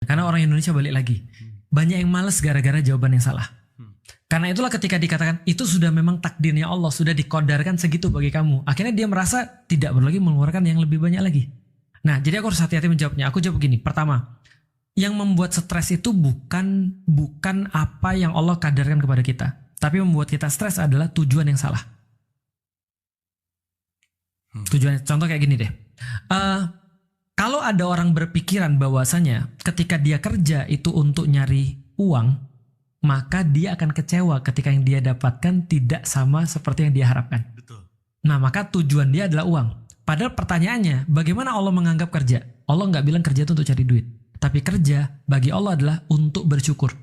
Karena orang Indonesia balik lagi, banyak yang males gara-gara jawaban yang salah. Karena itulah ketika dikatakan itu sudah memang takdirnya Allah, sudah dikodarkan segitu bagi kamu. Akhirnya dia merasa tidak perlu lagi mengeluarkan yang lebih banyak lagi. Nah, jadi aku harus hati-hati menjawabnya. Aku jawab begini. Pertama, yang membuat stres itu bukan apa yang Allah kadarkan kepada kita, tapi membuat kita stres adalah tujuan yang salah. Tujuan, contoh kayak gini deh. Kalau ada orang berpikiran bahwasanya ketika dia kerja itu untuk nyari uang, maka dia akan kecewa ketika yang dia dapatkan tidak sama seperti yang dia harapkan. Betul. Nah, maka tujuan dia adalah uang. Padahal pertanyaannya, bagaimana Allah menganggap kerja? Allah nggak bilang kerja itu untuk cari duit. Tapi kerja bagi Allah adalah untuk bersyukur.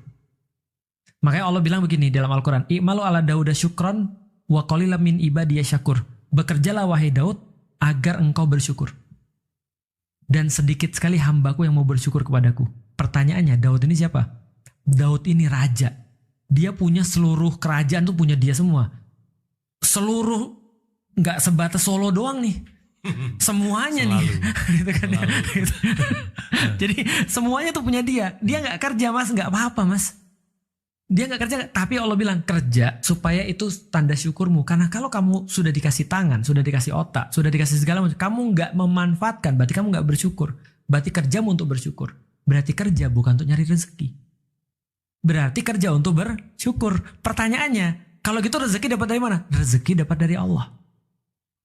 Makanya Allah bilang begini dalam Al-Quran. I'malu ala Dauda syukron wa qalilan min ibadiyah syakur. Bekerjalah wahai Daud agar engkau bersyukur. Dan sedikit sekali hambaku yang mau bersyukur kepadaku. Pertanyaannya, Daud ini siapa? Daud ini raja. Dia punya seluruh kerajaan tuh punya dia semua. Seluruh, nggak sebatas Solo doang nih. Semuanya Selalu. nih. Gitu kan ya. Gitu. Jadi semuanya tuh punya dia. Dia nggak kerja mas, nggak apa-apa mas. Dia nggak kerja, tapi Allah bilang kerja supaya itu tanda syukurmu. Karena kalau kamu sudah dikasih tangan, sudah dikasih otak, sudah dikasih segala macam, kamu nggak memanfaatkan, berarti kamu nggak bersyukur. Berarti kerjamu untuk bersyukur. Berarti kerja bukan untuk nyari rezeki. Berarti kerja untuk bersyukur. Pertanyaannya, kalau gitu rezeki dapat dari mana? Rezeki dapat dari Allah.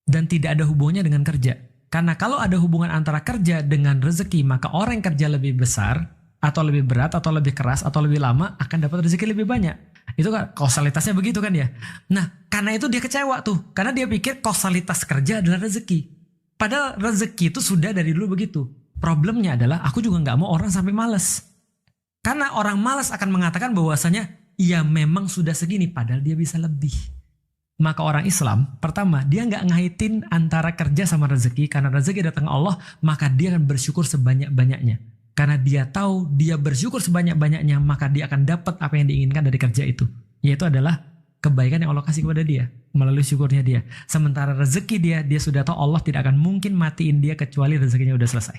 Dan tidak ada hubungannya dengan kerja. Karena kalau ada hubungan antara kerja dengan rezeki, maka orang yang kerja lebih besar, atau lebih berat, atau lebih keras, atau lebih lama, akan dapat rezeki lebih banyak. Itu kan kausalitasnya begitu kan ya. Nah, karena itu dia kecewa tuh. Karena dia pikir kausalitas kerja adalah rezeki. Padahal rezeki itu sudah dari dulu begitu. Problemnya adalah aku juga nggak mau orang sampai malas. Karena orang malas akan mengatakan bahwasanya ya memang sudah segini, padahal dia bisa lebih. Maka orang Islam, pertama, dia nggak ngaitin antara kerja sama rezeki. Karena rezeki datang Allah, maka dia akan bersyukur sebanyak-banyaknya. Karena dia tahu dia bersyukur sebanyak-banyaknya, maka dia akan dapat apa yang diinginkan dari kerja itu. Yaitu adalah kebaikan yang Allah kasih kepada dia, melalui syukurnya dia. Sementara rezeki dia sudah tahu Allah tidak akan mungkin matiin dia kecuali rezekinya udah selesai.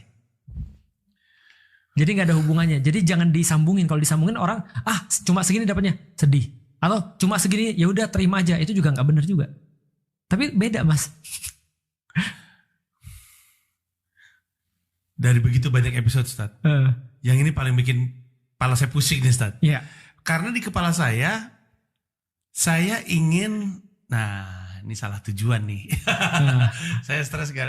Jadi nggak ada hubungannya. Jadi jangan disambungin. Kalau disambungin orang, cuma segini dapatnya, sedih. Atau cuma segini, ya udah terima aja. Itu juga nggak benar juga. Tapi beda mas. Dari begitu banyak episode Ustaz, yang ini paling bikin kepala saya pusing nih Ustaz. Iya. Karena di kepala saya ingin, nah ini salah tujuan nih. Saya stres